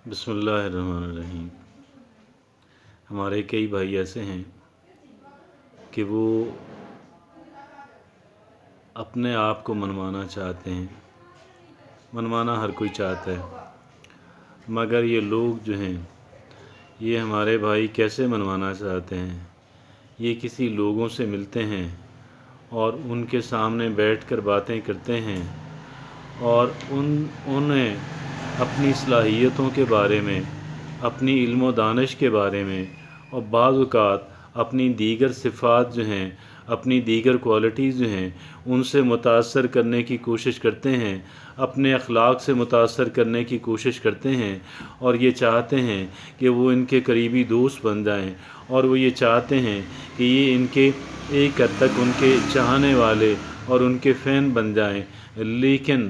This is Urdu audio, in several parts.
بسم اللہ الرحمن الرحیم۔ ہمارے کئی بھائی ایسے ہیں کہ وہ اپنے آپ کو منوانا چاہتے ہیں، منوانا ہر کوئی چاہتا ہے، مگر یہ لوگ جو ہیں یہ ہمارے بھائی کیسے منوانا چاہتے ہیں؟ یہ کسی لوگوں سے ملتے ہیں اور ان کے سامنے بیٹھ کر باتیں کرتے ہیں اور انہیں اپنی صلاحیتوں کے بارے میں، اپنی علم و دانش کے بارے میں اور بعض اوقات اپنی دیگر صفات جو ہیں، اپنی دیگر کوالٹیز جو ہیں ان سے متاثر کرنے کی کوشش کرتے ہیں، اپنے اخلاق سے متاثر کرنے کی کوشش کرتے ہیں اور یہ چاہتے ہیں کہ وہ ان کے قریبی دوست بن جائیں، اور وہ یہ چاہتے ہیں کہ یہ ان کے ایک حد تک ان کے چاہنے والے اور ان کے فین بن جائیں۔ لیکن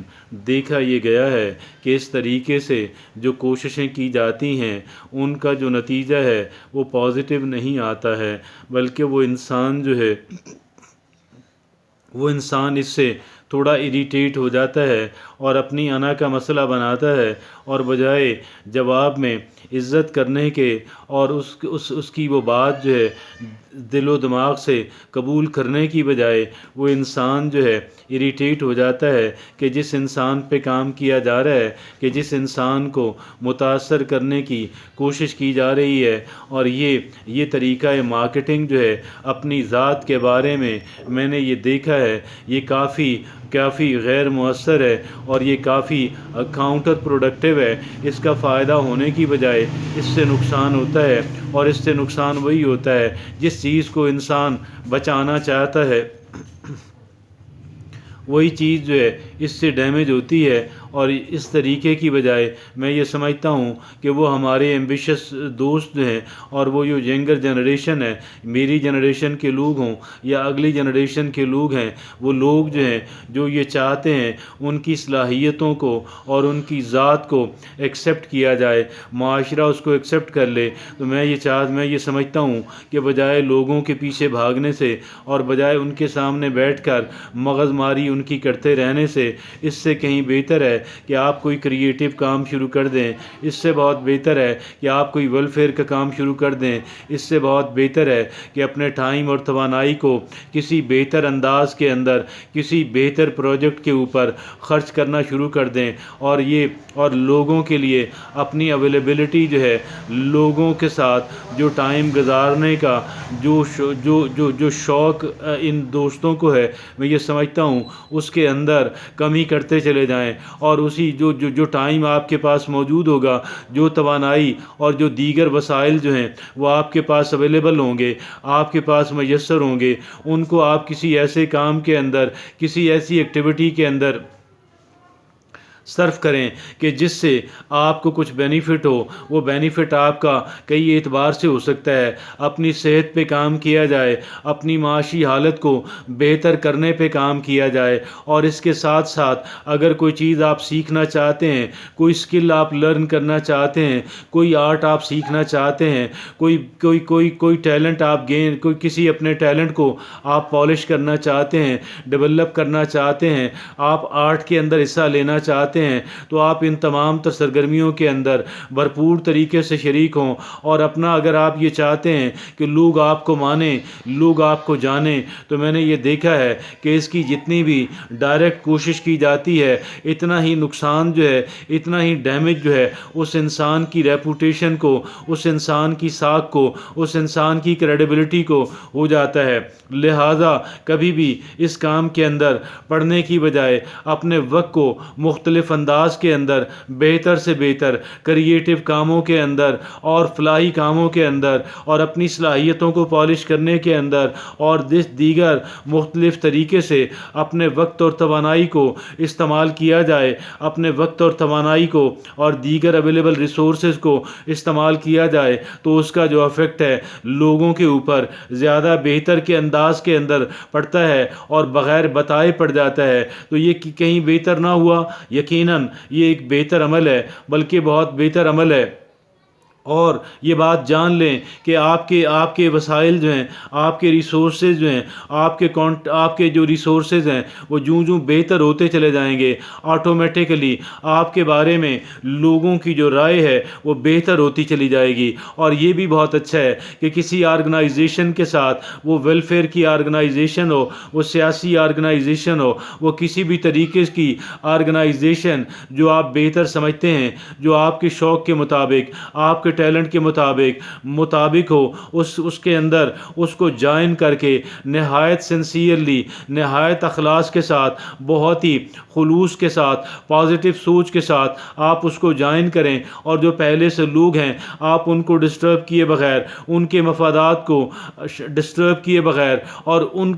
دیکھا یہ گیا ہے کہ اس طریقے سے جو کوششیں کی جاتی ہیں ان کا جو نتیجہ ہے وہ پازیٹیو نہیں آتا ہے، بلکہ وہ انسان جو ہے وہ انسان اس سے تھوڑا اریٹیٹ ہو جاتا ہے اور اپنی انا کا مسئلہ بناتا ہے، اور بجائے جواب میں عزت کرنے کے اور اس کی وہ بات جو ہے دل و دماغ سے قبول کرنے کی بجائے وہ انسان جو ہے اریٹیٹ ہو جاتا ہے کہ جس انسان پہ کام کیا جا رہا ہے، کہ جس انسان کو متاثر کرنے کی کوشش کی جا رہی ہے، اور یہ طریقہ مارکیٹنگ جو ہے اپنی ذات کے بارے میں نے یہ دیکھا ہے یہ کافی غیر مؤثر ہے اور یہ کافی کاؤنٹر پروڈکٹیو ہے۔ اس کا فائدہ ہونے کی بجائے اس سے نقصان ہوتا ہے، اور اس سے نقصان وہی ہوتا ہے جس چیز کو انسان بچانا چاہتا ہے وہی چیز جو ہے اس سے ڈیمیج ہوتی ہے۔ اور اس طریقے کی بجائے میں یہ سمجھتا ہوں کہ وہ ہمارے ایمبیشس دوست جو ہیں اور وہ جو ینگر جنریشن ہے، میری جنریشن کے لوگ ہوں یا اگلی جنریشن کے لوگ ہیں، وہ لوگ جو ہیں جو یہ چاہتے ہیں ان کی صلاحیتوں کو اور ان کی ذات کو ایکسیپٹ کیا جائے، معاشرہ اس کو ایکسیپٹ کر لے، تو میں یہ سمجھتا ہوں کہ بجائے لوگوں کے پیچھے بھاگنے سے اور بجائے ان کے سامنے بیٹھ کر مغز ماری ان کی کرتے رہنے سے، اس سے کہیں بہتر ہے کہ آپ کوئی کریٹیو کام شروع کر دیں، اس سے بہت بہتر ہے کہ آپ کوئی ویلفیئر کا کام شروع کر دیں، اس سے بہت بہتر ہے کہ اپنے ٹائم اور توانائی کو کسی بہتر انداز کے اندر کسی بہتر پروجیکٹ کے اوپر خرچ کرنا شروع کر دیں، اور لوگوں کے لیے اپنی اویلیبلٹی جو ہے، لوگوں کے ساتھ جو ٹائم گزارنے کا جو شوق ان دوستوں کو ہے، میں یہ سمجھتا ہوں اس کے اندر کمی کرتے چلے جائیں، اور اسی جو ٹائم آپ کے پاس موجود ہوگا، جو توانائی اور جو دیگر وسائل جو ہیں وہ آپ کے پاس اویلیبل ہوں گے، آپ کے پاس میسر ہوں گے، ان کو آپ کسی ایسے کام کے اندر، کسی ایسی ایکٹیویٹی کے اندر صرف کریں کہ جس سے آپ کو کچھ بینیفٹ ہو۔ وہ بینیفٹ آپ کا کئی اعتبار سے ہو سکتا ہے۔ اپنی صحت پہ کام کیا جائے، اپنی معاشی حالت کو بہتر کرنے پہ کام کیا جائے، اور اس کے ساتھ ساتھ اگر کوئی چیز آپ سیکھنا چاہتے ہیں، کوئی اسکل آپ لرن کرنا چاہتے ہیں، کوئی آرٹ آپ سیکھنا چاہتے ہیں، کوئی ٹیلنٹ آپ کوئی کسی اپنے ٹیلنٹ کو آپ پالش کرنا چاہتے ہیں، ڈیولپ کرنا چاہتے ہیں، آپ آرٹ کے اندر حصہ لینا چاہتے ہیں، تو آپ ان تمام تر سرگرمیوں کے اندر بھرپور طریقے سے شریک ہوں، اور اگر آپ یہ چاہتے ہیں کہ لوگ آپ کو مانیں، لوگ آپ کو جانیں، تو میں نے یہ دیکھا ہے کہ اس کی جتنی بھی ڈائریکٹ کوشش کی جاتی ہے، اتنا ہی نقصان جو ہے، اتنا ہی ڈیمیج جو ہے اس انسان کی ریپوٹیشن کو، اس انسان کی ساکھ کو، اس انسان کی کریڈیبلٹی کو ہو جاتا ہے۔ لہٰذا کبھی بھی اس کام کے اندر پڑھنے کی بجائے اپنے وقت کو مختلف انداز کے اندر بہتر سے بہتر کریٹیو کاموں کے اندر اور فلاحی کاموں کے اندر اور اپنی صلاحیتوں کو پالش کرنے کے اندر اور دیگر مختلف طریقے سے اپنے وقت اور توانائی کو استعمال کیا جائے، اپنے وقت اور توانائی کو اور دیگر اویلیبل ریسورسز کو استعمال کیا جائے، تو اس کا جو افیکٹ ہے لوگوں کے اوپر زیادہ بہتر کے انداز کے اندر پڑتا ہے اور بغیر بتائے پڑ جاتا ہے۔ تو یہ کہیں بہتر نہ ہوا، یقیناً یہ ایک بہتر عمل ہے، بلکہ بہت بہتر عمل ہے، اور یہ بات جان لیں کہ آپ کے وسائل جو ہیں، آپ کے ریسورسز جو ہیں، آپ کے جو ریسورسز ہیں وہ جوں بہتر ہوتے چلے جائیں گے، آٹومیٹیکلی آپ کے بارے میں لوگوں کی جو رائے ہے وہ بہتر ہوتی چلی جائے گی۔ اور یہ بھی بہت اچھا ہے کہ کسی آرگنائزیشن کے ساتھ، وہ ویلفیئر کی آرگنائزیشن ہو، وہ سیاسی آرگنائزیشن ہو، وہ کسی بھی طریقے کی آرگنائزیشن جو آپ بہتر سمجھتے ہیں، جو آپ کے شوق کے مطابق، آپ کے ٹیلنٹ کے مطابق ہو، اس کے اندر اس کو جوائن کر کے نہایت سنسیئرلی، نہایت اخلاص کے ساتھ، بہت ہی خلوص کے ساتھ، پازیٹیو سوچ کے ساتھ آپ اس کو جوائن کریں، اور جو پہلے سے لوگ ہیں آپ ان کو ڈسٹرب کیے بغیر، ان کے مفادات کو ڈسٹرب کیے بغیر، اور ان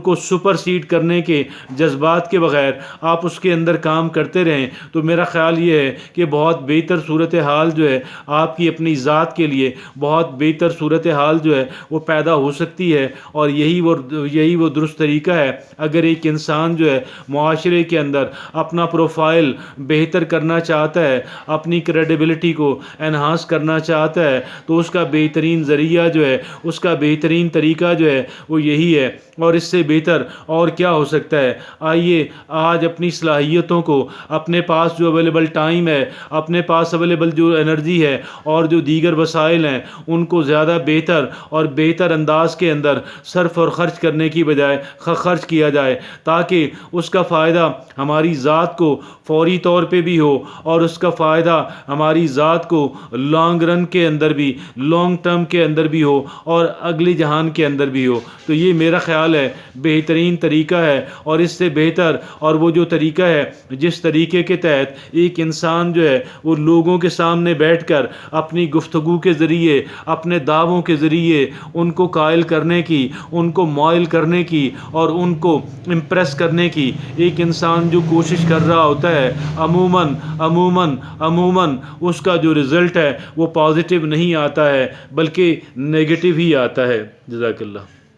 کو سپر سیڈ کرنے کے جذبات کے بغیر آپ اس کے اندر کام کرتے رہیں، تو میرا خیال یہ ہے کہ بہت بہتر صورتحال جو ہے آپ کی اپنی ذات کے لیے، بہت بہتر صورتحال جو ہے وہ پیدا ہو سکتی ہے۔ اور یہی وہ درست طریقہ ہے۔ اگر ایک انسان جو ہے معاشرے کے اندر اپنا پروفائل بہتر کرنا چاہتا ہے، اپنی کریڈیبلٹی کو انہانس کرنا چاہتا ہے، تو اس کا بہترین ذریعہ جو ہے، اس کا بہترین طریقہ جو ہے وہ یہی ہے۔ اور اس سے بہتر اور کیا ہو سکتا ہے؟ آئیے آج اپنی صلاحیتوں کو، اپنے پاس جو اویلیبل ٹائم ہے، اپنے پاس اویلیبل جو انرجی ہے اور جو دیگر وسائل ہیں، ان کو زیادہ بہتر اور بہتر انداز کے اندر صرف اور خرچ کرنے کی بجائے خرچ کیا جائے، تاکہ اس کا فائدہ ہماری ذات کو فوری طور پہ بھی ہو، اور اس کا فائدہ ہماری ذات کو لانگ رن کے اندر بھی، لانگ ٹرم کے اندر بھی ہو، اور اگلی جہان کے اندر بھی ہو۔ تو یہ میرا خیال ہے بہترین طریقہ ہے۔ اور اس سے بہتر اور وہ جو طریقہ ہے جس طریقے کے تحت ایک انسان جو ہے وہ لوگوں کے سامنے بیٹھ کر اپنی گفتگو کے ذریعے، اپنے دعووں کے ذریعے ان کو قائل کرنے کی، ان کو مائل کرنے کی اور ان کو امپریس کرنے کی ایک انسان جو کوشش کر رہا ہوتا ہے، عموماً اس کا جو رزلٹ ہے وہ پازیٹیو نہیں آتا ہے بلکہ نیگیٹو ہی آتا ہے۔ جزاک اللہ۔